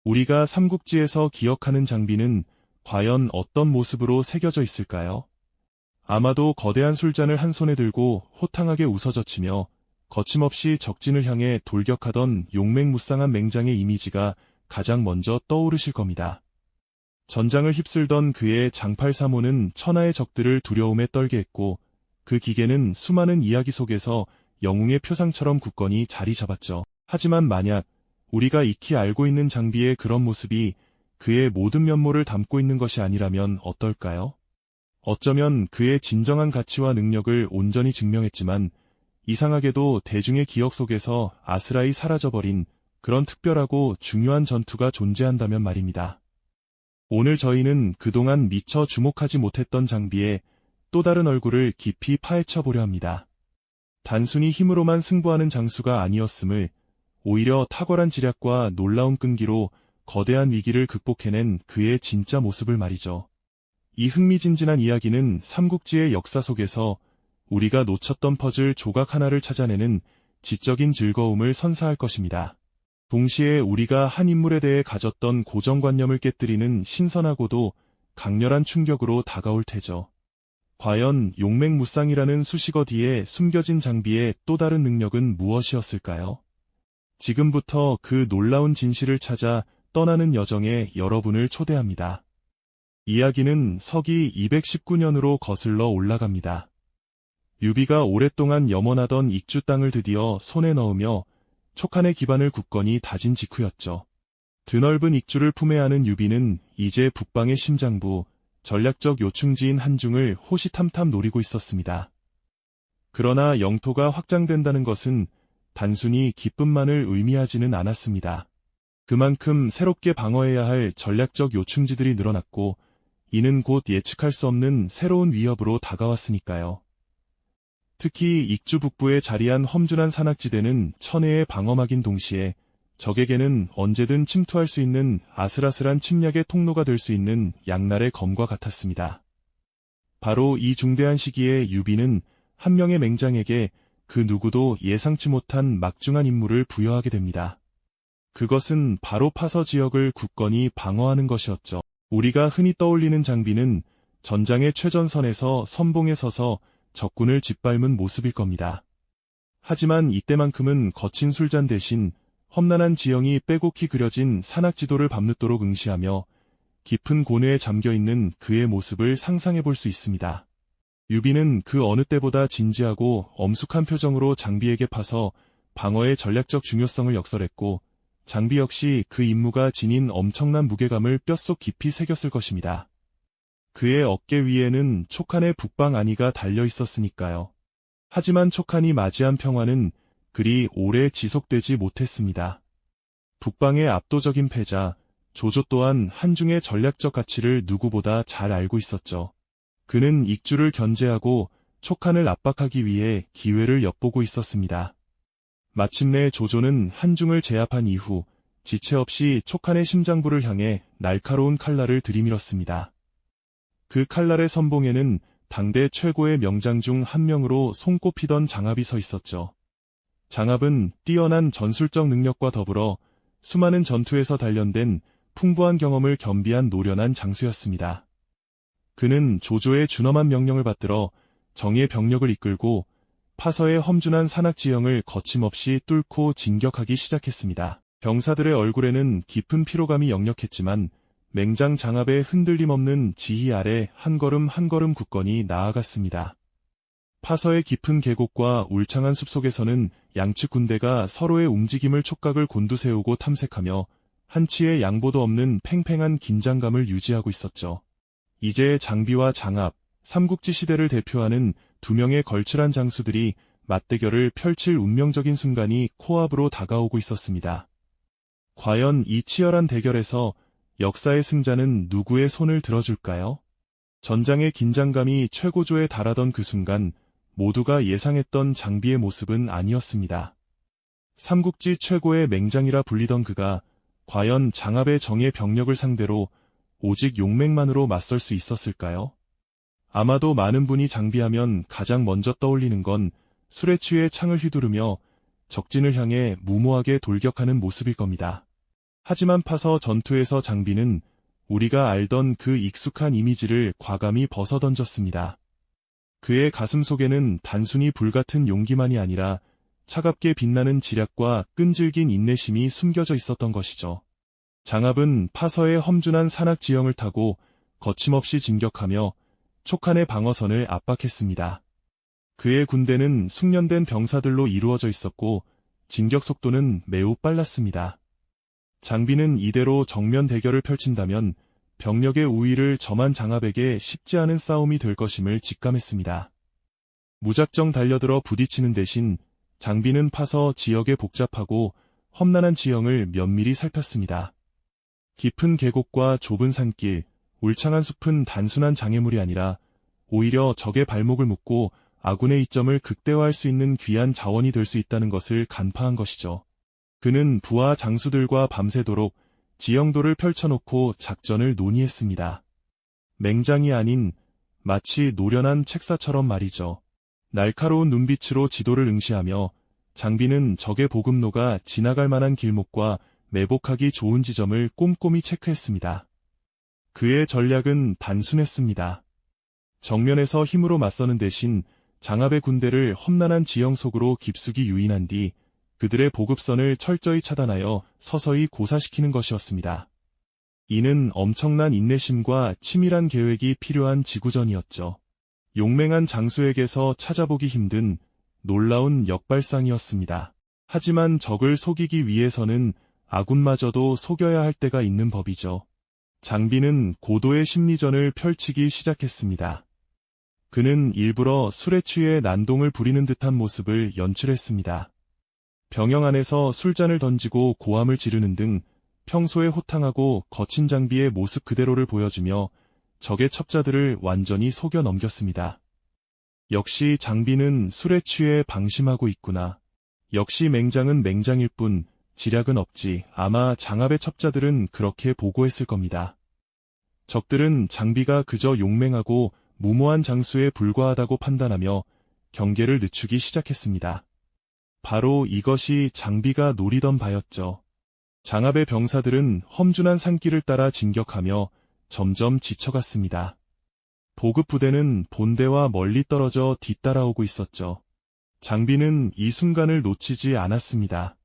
우리가 삼국지에서 기억하는 장비는 과연 어떤 모습으로 새겨져 있을까요? 아마도 거대한 술잔을 한 손에 들고 호탕하게 웃어젖히며 거침없이 적진을 향해 돌격하던 용맹무쌍한 맹장의 이미지가 가장 먼저 떠오르실 겁니다. 전장을 휩쓸던 그의 장팔사모는 천하의 적들을 두려움에 떨게 했고 그 기계는 수많은 이야기 속에서 영웅의 표상처럼 굳건히 자리 잡았죠. 하지만 만약 우리가 익히 알고 있는 장비의 그런 모습이 그의 모든 면모를 담고 있는 것이 아니라면 어떨까요? 어쩌면 그의 진정한 가치와 능력을 온전히 증명했지만 이상하게도 대중의 기억 속에서 아스라이 사라져버린 그런 특별하고 중요한 전투가 존재한다면 말입니다. 오늘 저희는 그동안 미처 주목하지 못했던 장비의 또 다른 얼굴을 깊이 파헤쳐 보려 합니다. 단순히 힘으로만 승부하는 장수가 아니었음을, 오히려 탁월한 지략과 놀라운 끈기로 거대한 위기를 극복해낸 그의 진짜 모습을 말이죠. 이 흥미진진한 이야기는 삼국지의 역사 속에서 우리가 놓쳤던 퍼즐 조각 하나를 찾아내는 지적인 즐거움을 선사할 것입니다. 동시에 우리가 한 인물에 대해 가졌던 고정관념을 깨뜨리는 신선하고도 강렬한 충격으로 다가올 테죠. 과연 용맹무쌍이라는 수식어 뒤에 숨겨진 장비의 또 다른 능력은 무엇이었을까요? 지금부터 그 놀라운 진실을 찾아 떠나는 여정에 여러분을 초대합니다. 이야기는 서기 219년으로 거슬러 올라갑니다. 유비가 오랫동안 염원하던 익주 땅을 드디어 손에 넣으며 촉한의 기반을 굳건히 다진 직후였죠. 드넓은 익주를 품에 안은 유비는 이제 북방의 심장부, 전략적 요충지인 한중을 호시탐탐 노리고 있었습니다. 그러나 영토가 확장된다는 것은 단순히 기쁨만을 의미하지는 않았습니다. 그만큼 새롭게 방어해야 할 전략적 요충지들이 늘어났고 이는 곧 예측할 수 없는 새로운 위협으로 다가왔으니까요. 특히 익주 북부에 자리한 험준한 산악지대는 천혜의 방어막인 동시에 적에게는 언제든 침투할 수 있는 아슬아슬한 침략의 통로가 될 수 있는 양날의 검과 같았습니다. 바로 이 중대한 시기에 유비는 한 명의 맹장에게 그 누구도 예상치 못한 막중한 임무를 부여하게 됩니다. 그것은 바로 파서 지역을 굳건히 방어하는 것이었죠. 우리가 흔히 떠올리는 장비는 전장의 최전선에서 선봉에 서서 적군을 짓밟은 모습일 겁니다. 하지만 이때만큼은 거친 술잔 대신 험난한 지형이 빼곡히 그려진 산악지도를 밤늦도록 응시하며 깊은 고뇌에 잠겨있는 그의 모습을 상상해 볼 수 있습니다. 유비는 그 어느 때보다 진지하고 엄숙한 표정으로 장비에게 파서 방어의 전략적 중요성을 역설했고 장비 역시 그 임무가 지닌 엄청난 무게감을 뼛속 깊이 새겼을 것입니다. 그의 어깨 위에는 촉한의 북방 안위가 달려 있었으니까요. 하지만 촉한이 맞이한 평화는 그리 오래 지속되지 못했습니다. 북방의 압도적인 패자, 조조 또한 한중의 전략적 가치를 누구보다 잘 알고 있었죠. 그는 익주를 견제하고 촉한을 압박하기 위해 기회를 엿보고 있었습니다. 마침내 조조는 한중을 제압한 이후 지체 없이 촉한의 심장부를 향해 날카로운 칼날을 들이밀었습니다. 그 칼날의 선봉에는 당대 최고의 명장 중 한 명으로 손꼽히던 장압이 서 있었죠. 장압은 뛰어난 전술적 능력과 더불어 수많은 전투에서 단련된 풍부한 경험을 겸비한 노련한 장수였습니다. 그는 조조의 준엄한 명령을 받들어 정의의 병력을 이끌고 파서의 험준한 산악지형을 거침없이 뚫고 진격하기 시작했습니다. 병사들의 얼굴에는 깊은 피로감이 역력했지만 맹장 장압의 흔들림 없는 지휘 아래 한 걸음 한 걸음 굳건히 나아갔습니다. 파서의 깊은 계곡과 울창한 숲속에서는 양측 군대가 서로의 움직임을 촉각을 곤두세우고 탐색하며 한치의 양보도 없는 팽팽한 긴장감을 유지하고 있었죠. 이제 장비와 장압, 삼국지 시대를 대표하는 두 명의 걸출한 장수들이 맞대결을 펼칠 운명적인 순간이 코앞으로 다가오고 있었습니다. 과연 이 치열한 대결에서 역사의 승자는 누구의 손을 들어줄까요? 전장의 긴장감이 최고조에 달하던 그 순간 모두가 예상했던 장비의 모습은 아니었습니다. 삼국지 최고의 맹장이라 불리던 그가 과연 장압의 정예 병력을 상대로 오직 용맹만으로 맞설 수 있었을까요? 아마도 많은 분이 장비하면 가장 먼저 떠올리는 건 술에 취해 창을 휘두르며 적진을 향해 무모하게 돌격하는 모습일 겁니다. 하지만 파서 전투에서 장비는 우리가 알던 그 익숙한 이미지를 과감히 벗어던졌습니다. 그의 가슴 속에는 단순히 불같은 용기만이 아니라 차갑게 빛나는 지략과 끈질긴 인내심이 숨겨져 있었던 것이죠. 장압은 파서의 험준한 산악 지형을 타고 거침없이 진격하며 촉한의 방어선을 압박했습니다. 그의 군대는 숙련된 병사들로 이루어져 있었고 진격 속도는 매우 빨랐습니다. 장비는 이대로 정면 대결을 펼친다면 병력의 우위를 점한 장압에게 쉽지 않은 싸움이 될 것임을 직감했습니다. 무작정 달려들어 부딪히는 대신 장비는 파서 지역의 복잡하고 험난한 지형을 면밀히 살폈습니다. 깊은 계곡과 좁은 산길, 울창한 숲은 단순한 장애물이 아니라 오히려 적의 발목을 묶고 아군의 이점을 극대화할 수 있는 귀한 자원이 될 수 있다는 것을 간파한 것이죠. 그는 부하 장수들과 밤새도록 지형도를 펼쳐놓고 작전을 논의했습니다. 맹장이 아닌 마치 노련한 책사처럼 말이죠. 날카로운 눈빛으로 지도를 응시하며 장비는 적의 보급로가 지나갈 만한 길목과 매복하기 좋은 지점을 꼼꼼히 체크했습니다. 그의 전략은 단순했습니다. 정면에서 힘으로 맞서는 대신 장압의 군대를 험난한 지형 속으로 깊숙이 유인한 뒤 그들의 보급선을 철저히 차단하여 서서히 고사시키는 것이었습니다. 이는 엄청난 인내심과 치밀한 계획이 필요한 지구전이었죠. 용맹한 장수에게서 찾아보기 힘든 놀라운 역발상이었습니다. 하지만 적을 속이기 위해서는 아군마저도 속여야 할 때가 있는 법이죠. 장비는 고도의 심리전을 펼치기 시작했습니다. 그는 일부러 술에 취해 난동을 부리는 듯한 모습을 연출했습니다. 병영 안에서 술잔을 던지고 고함을 지르는 등 평소에 호탕하고 거친 장비의 모습 그대로를 보여주며 적의 첩자들을 완전히 속여 넘겼습니다. 역시 장비는 술에 취해 방심하고 있구나. 역시 맹장은 맹장일 뿐 지략은 없지. 아마 장압의 첩자들은 그렇게 보고했을 겁니다. 적들은 장비가 그저 용맹하고 무모한 장수에 불과하다고 판단하며 경계를 늦추기 시작했습니다. 바로 이것이 장비가 노리던 바였죠. 장압의 병사들은 험준한 산길을 따라 진격하며 점점 지쳐갔습니다. 보급 부대는 본대와 멀리 떨어져 뒤따라오고 있었죠. 장비는 이 순간을 놓치지 않았습니다.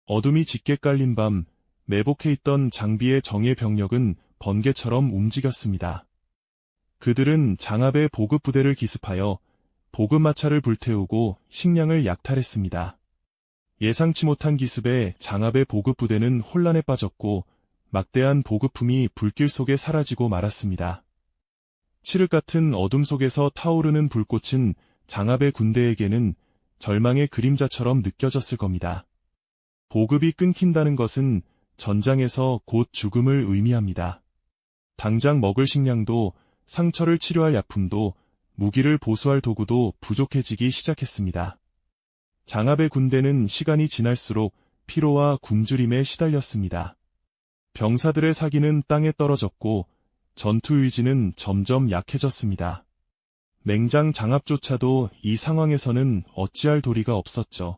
어둠이 짙게 깔린 밤, 매복해 있던 장비의 정예 병력은 번개처럼 움직였습니다. 그들은 장압의 보급 부대를 기습하여 보급 마차를 불태우고 식량을 약탈했습니다. 예상치 못한 기습에 장압의 보급 부대는 혼란에 빠졌고 막대한 보급품이 불길 속에 사라지고 말았습니다. 칠흑 같은 어둠 속에서 타오르는 불꽃은 장압의 군대에게는 절망의 그림자처럼 느껴졌을 겁니다. 보급이 끊긴다는 것은 전장에서 곧 죽음을 의미합니다. 당장 먹을 식량도 상처를 치료할 약품도 무기를 보수할 도구도 부족해지기 시작했습니다. 장압의 군대는 시간이 지날수록 피로와 굶주림에 시달렸습니다. 병사들의 사기는 땅에 떨어졌고 전투 의지는 점점 약해졌습니다. 맹장 장압조차도 이 상황에서는 어찌할 도리가 없었죠.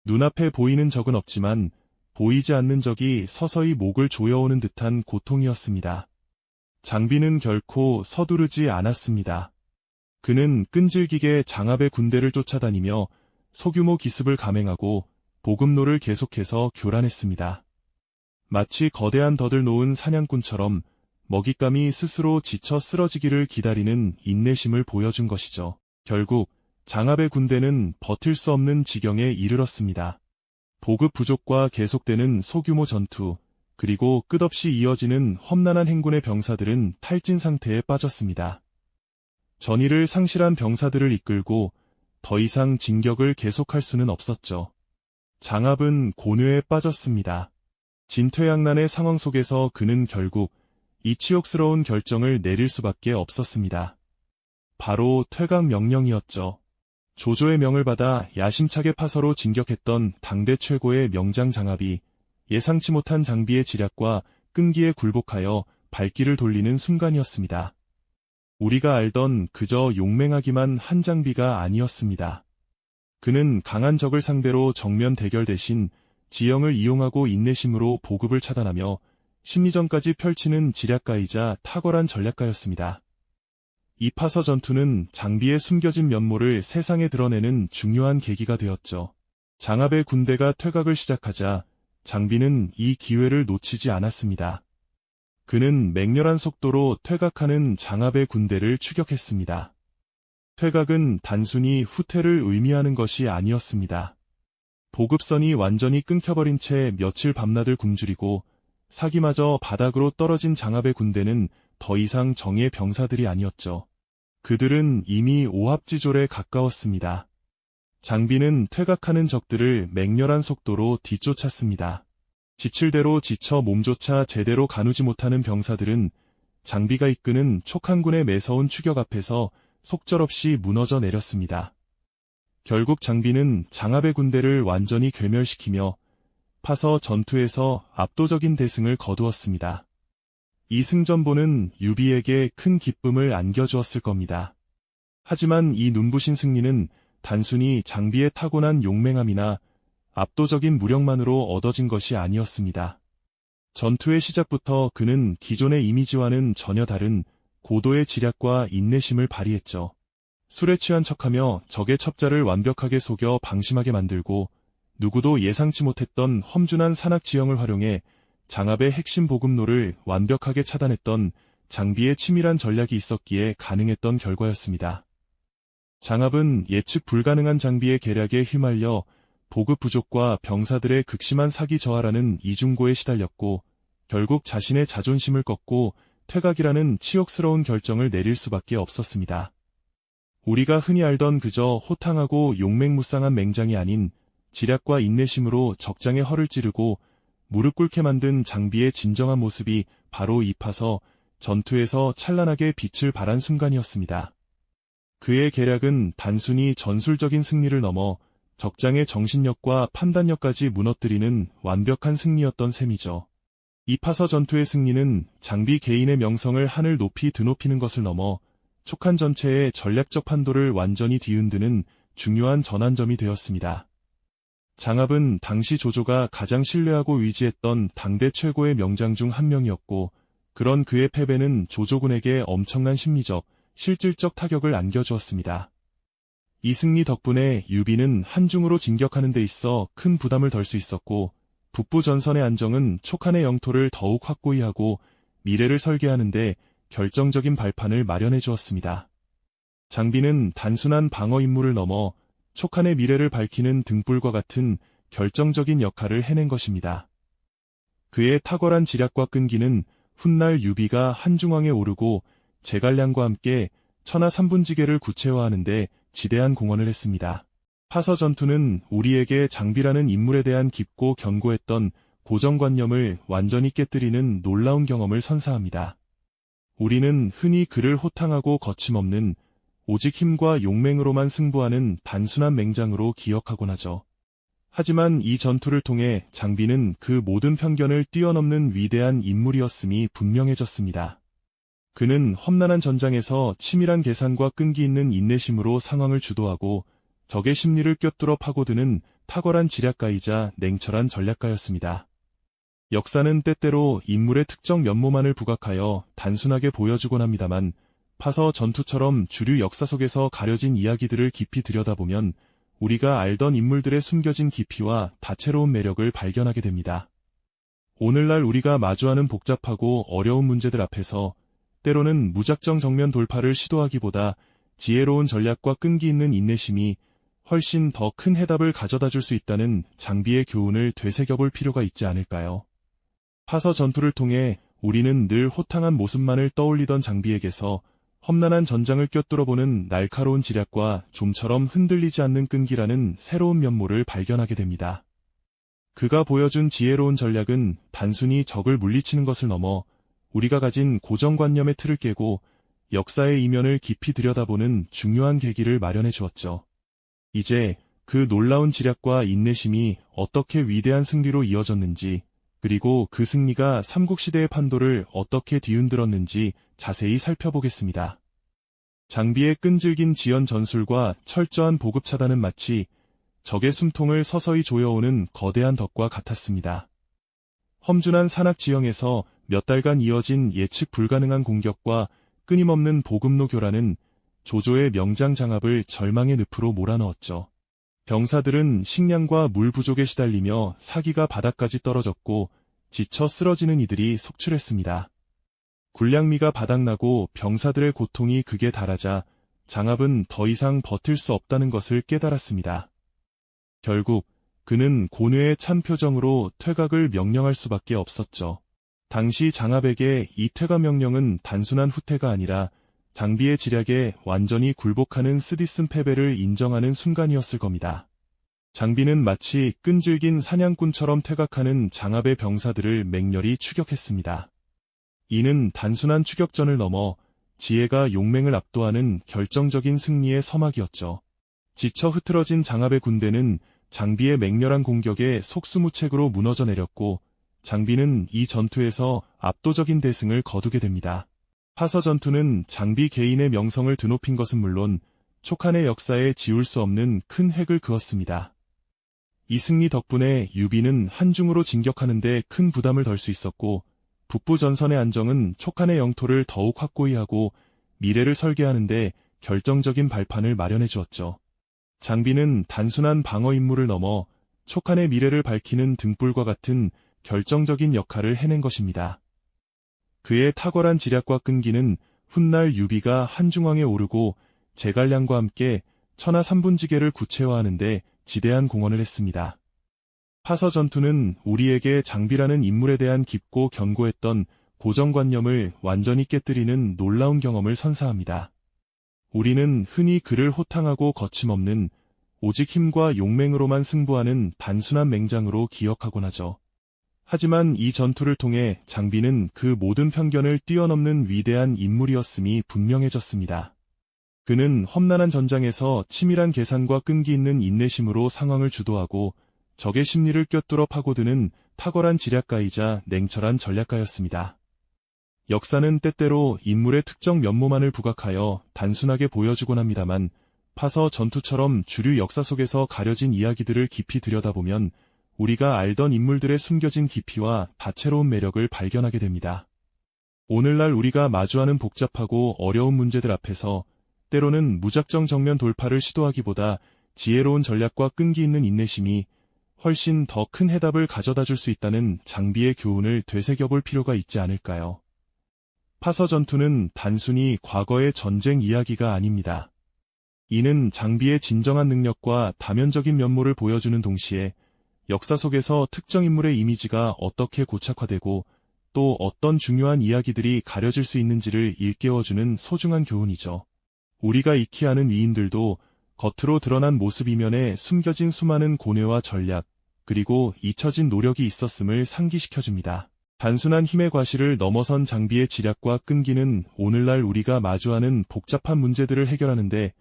눈앞에 보이는 적은 없지만 보이지 않는 적이 서서히 목을 조여오는 듯한 고통이었습니다. 장비는 결코 서두르지 않았습니다. 그는 끈질기게 장압의 군대를 쫓아다니며 소규모 기습을 감행하고 보급로를 계속해서 교란했습니다. 마치 거대한 덫을 놓은 사냥꾼처럼 먹잇감이 스스로 지쳐 쓰러지기를 기다리는 인내심을 보여준 것이죠. 결국 장압의 군대는 버틸 수 없는 지경에 이르렀습니다. 보급 부족과 계속되는 소규모 전투, 그리고 끝없이 이어지는 험난한 행군의 병사들은 탈진 상태에 빠졌습니다. 전의를 상실한 병사들을 이끌고 더 이상 진격을 계속할 수는 없었죠. 장압은 곤뇌에 빠졌습니다. 진퇴양난의 상황 속에서 그는 결국 이 치욕스러운 결정을 내릴 수밖에 없었습니다. 바로 퇴각 명령이었죠. 조조의 명을 받아 야심차게 파서로 진격했던 당대 최고의 명장 장압이 예상치 못한 장비의 지략과 끈기에 굴복하여 발길을 돌리는 순간이었습니다. 우리가 알던 그저 용맹하기만 한 장비가 아니었습니다. 그는 강한 적을 상대로 정면 대결 대신 지형을 이용하고 인내심으로 보급을 차단하며 심리전까지 펼치는 지략가이자 탁월한 전략가였습니다. 이 파서 전투는 장비의 숨겨진 면모를 세상에 드러내는 중요한 계기가 되었죠. 장압의 군대가 퇴각을 시작하자 장비는 이 기회를 놓치지 않았습니다. 그는 맹렬한 속도로 퇴각하는 장압의 군대를 추격했습니다. 퇴각은 단순히 후퇴를 의미하는 것이 아니었습니다. 보급선이 완전히 끊겨버린 채 며칠 밤낮을 굶주리고 사기마저 바닥으로 떨어진 장압의 군대는 더 이상 정예의 병사들이 아니었죠. 그들은 이미 오합지졸에 가까웠습니다. 장비는 퇴각하는 적들을 맹렬한 속도로 뒤쫓았습니다. 지칠 대로 지쳐 몸조차 제대로 가누지 못하는 병사들은 장비가 이끄는 촉한군의 매서운 추격 앞에서 속절없이 무너져 내렸습니다. 결국 장비는 장압의 군대를 완전히 괴멸시키며 파서 전투에서 압도적인 대승을 거두었습니다. 이 승전보는 유비에게 큰 기쁨을 안겨주었을 겁니다. 하지만 이 눈부신 승리는 단순히 장비의 타고난 용맹함이나 압도적인 무력만으로 얻어진 것이 아니었습니다. 전투의 시작부터 그는 기존의 이미지와는 전혀 다른 고도의 지략과 인내심을 발휘했죠. 술에 취한 척하며 적의 첩자를 완벽하게 속여 방심하게 만들고 누구도 예상치 못했던 험준한 산악 지형을 활용해 장압의 핵심 보급로를 완벽하게 차단했던 장비의 치밀한 전략이 있었기에 가능했던 결과였습니다. 장압은 예측 불가능한 장비의 계략에 휘말려 보급 부족과 병사들의 극심한 사기 저하라는 이중고에 시달렸고 결국 자신의 자존심을 꺾고 퇴각이라는 치욕스러운 결정을 내릴 수밖에 없었습니다. 우리가 흔히 알던 그저 호탕하고 용맹무쌍한 맹장이 아닌 지략과 인내심으로 적장의 허를 찌르고 무릎 꿇게 만든 장비의 진정한 모습이 바로 이 파서 전투에서 찬란하게 빛을 발한 순간이었습니다. 그의 계략은 단순히 전술적인 승리를 넘어 적장의 정신력과 판단력까지 무너뜨리는 완벽한 승리였던 셈이죠. 이 파서 전투의 승리는 장비 개인의 명성을 하늘 높이 드높이는 것을 넘어 촉한 전체의 전략적 판도를 완전히 뒤흔드는 중요한 전환점이 되었습니다. 장압은 당시 조조가 가장 신뢰하고 의지했던 당대 최고의 명장 중 한 명이었고 그런 그의 패배는 조조군에게 엄청난 심리적, 실질적 타격을 안겨주었습니다. 이 승리 덕분에 유비는 한중으로 진격하는 데 있어 큰 부담을 덜 수 있었고 북부 전선의 안정은 촉한의 영토를 더욱 확고히 하고 미래를 설계하는 데 결정적인 발판을 마련해 주었습니다. 장비는 단순한 방어 임무를 넘어 촉한의 미래를 밝히는 등불과 같은 결정적인 역할을 해낸 것입니다. 그의 탁월한 지략과 끈기는 훗날 유비가 한중왕에 오르고 제갈량과 함께 천하 삼분지계를 구체화하는 데 지대한 공헌을 했습니다. 파서 전투는 우리에게 장비라는 인물에 대한 깊고 견고했던 고정관념을 완전히 깨뜨리는 놀라운 경험을 선사합니다. 우리는 흔히 그를 호탕하고 거침없는 오직 힘과 용맹으로만 승부하는 단순한 맹장으로 기억하곤 하죠. 하지만 이 전투를 통해 장비는 그 모든 편견을 뛰어넘는 위대한 인물이었음이 분명해졌습니다. 그는 험난한 전장에서 치밀한 계산과 끈기 있는 인내심으로 상황을 주도하고 적의 심리를 꿰뚫어 파고드는 탁월한 지략가이자 냉철한 전략가였습니다. 역사는 때때로 인물의 특정 면모만을 부각하여 단순하게 보여주곤 합니다만 파서 전투처럼 주류 역사 속에서 가려진 이야기들을 깊이 들여다보면 우리가 알던 인물들의 숨겨진 깊이와 다채로운 매력을 발견하게 됩니다. 오늘날 우리가 마주하는 복잡하고 어려운 문제들 앞에서 때로는 무작정 정면 돌파를 시도하기보다 지혜로운 전략과 끈기 있는 인내심이 훨씬 더 큰 해답을 가져다 줄 수 있다는 장비의 교훈을 되새겨볼 필요가 있지 않을까요? 파서 전투를 통해 우리는 늘 호탕한 모습만을 떠올리던 장비에게서 험난한 전장을 꿰뚫어보는 날카로운 지략과 좀처럼 흔들리지 않는 끈기라는 새로운 면모를 발견하게 됩니다. 그가 보여준 지혜로운 전략은 단순히 적을 물리치는 것을 넘어 우리가 가진 고정관념의 틀을 깨고 역사의 이면을 깊이 들여다보는 중요한 계기를 마련해 주었죠. 이제 그 놀라운 지략과 인내심이 어떻게 위대한 승리로 이어졌는지, 그리고 그 승리가 삼국시대의 판도를 어떻게 뒤흔들었는지 자세히 살펴보겠습니다. 장비의 끈질긴 지연 전술과 철저한 보급 차단은 마치 적의 숨통을 서서히 조여오는 거대한 덕과 같았습니다. 험준한 산악 지형에서 몇 달간 이어진 예측 불가능한 공격과 끊임없는 보급로 교란은 조조의 명장 장압을 절망의 늪으로 몰아넣었죠. 병사들은 식량과 물 부족에 시달리며 사기가 바닥까지 떨어졌고 지쳐 쓰러지는 이들이 속출했습니다. 군량미가 바닥나고 병사들의 고통이 극에 달하자 장압은 더 이상 버틸 수 없다는 것을 깨달았습니다. 결국 그는 고뇌에 찬 표정으로 퇴각을 명령할 수밖에 없었죠. 당시 장압에게 이 퇴각 명령은 단순한 후퇴가 아니라 장비의 지략에 완전히 굴복하는 쓰디쓴 패배를 인정하는 순간이었을 겁니다. 장비는 마치 끈질긴 사냥꾼처럼 퇴각하는 장압의 병사들을 맹렬히 추격했습니다. 이는 단순한 추격전을 넘어 지혜가 용맹을 압도하는 결정적인 승리의 서막이었죠. 지쳐 흐트러진 장압의 군대는 장비의 맹렬한 공격에 속수무책으로 무너져 내렸고 장비는 이 전투에서 압도적인 대승을 거두게 됩니다. 파서 전투는 장비 개인의 명성을 드높인 것은 물론 촉한의 역사에 지울 수 없는 큰 획을 그었습니다. 이 승리 덕분에 유비는 한중으로 진격하는 데 큰 부담을 덜 수 있었고 북부 전선의 안정은 촉한의 영토를 더욱 확고히 하고 미래를 설계하는 데 결정적인 발판을 마련해 주었죠. 장비는 단순한 방어 임무를 넘어 촉한의 미래를 밝히는 등불과 같은 결정적인 역할을 해낸 것입니다. 그의 탁월한 지략과 끈기는 훗날 유비가 한중왕에 오르고 제갈량과 함께 천하 삼분지계를 구체화하는 데 지대한 공헌을 했습니다. 파서 전투는 우리에게 장비라는 인물에 대한 깊고 견고했던 고정관념을 완전히 깨뜨리는 놀라운 경험을 선사합니다. 우리는 흔히 그를 호탕하고 거침없는 오직 힘과 용맹으로만 승부하는 단순한 맹장으로 기억하곤 하죠. 하지만 이 전투를 통해 장비는 그 모든 편견을 뛰어넘는 위대한 인물이었음이 분명해졌습니다. 그는 험난한 전장에서 치밀한 계산과 끈기 있는 인내심으로 상황을 주도하고 적의 심리를 꿰뚫어 파고드는 탁월한 지략가이자 냉철한 전략가였습니다. 역사는 때때로 인물의 특정 면모만을 부각하여 단순하게 보여주곤 합니다만 파서 전투처럼 주류 역사 속에서 가려진 이야기들을 깊이 들여다보면 우리가 알던 인물들의 숨겨진 깊이와 다채로운 매력을 발견하게 됩니다. 오늘날 우리가 마주하는 복잡하고 어려운 문제들 앞에서 때로는 무작정 정면 돌파를 시도하기보다 지혜로운 전략과 끈기 있는 인내심이 훨씬 더 큰 해답을 가져다 줄 수 있다는 장비의 교훈을 되새겨볼 필요가 있지 않을까요? 파서 전투는 단순히 과거의 전쟁 이야기가 아닙니다. 이는 장비의 진정한 능력과 다면적인 면모를 보여주는 동시에 역사 속에서 특정 인물의 이미지가 어떻게 고착화되고 또 어떤 중요한 이야기들이 가려질 수 있는지를 일깨워주는 소중한 교훈이죠. 우리가 익히 아는 위인들도 겉으로 드러난 모습 이면에 숨겨진 수많은 고뇌와 전략, 그리고 잊혀진 노력이 있었음을 상기시켜줍니다. 단순한 힘의 과실을 넘어선 장비의 지략과 끈기는 오늘날 우리가 마주하는 복잡한 문제들을 해결하는 데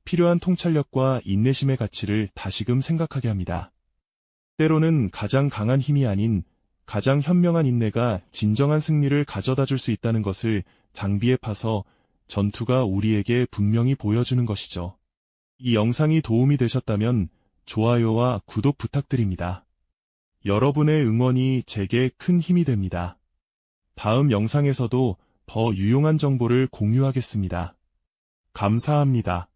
필요한 통찰력과 인내심의 가치를 다시금 생각하게 합니다. 때로는 가장 강한 힘이 아닌 가장 현명한 인내가 진정한 승리를 가져다 줄 수 있다는 것을 장비에 파서 전투가 우리에게 분명히 보여주는 것이죠. 이 영상이 도움이 되셨다면 좋아요와 구독 부탁드립니다. 여러분의 응원이 제게 큰 힘이 됩니다. 다음 영상에서도 더 유용한 정보를 공유하겠습니다. 감사합니다.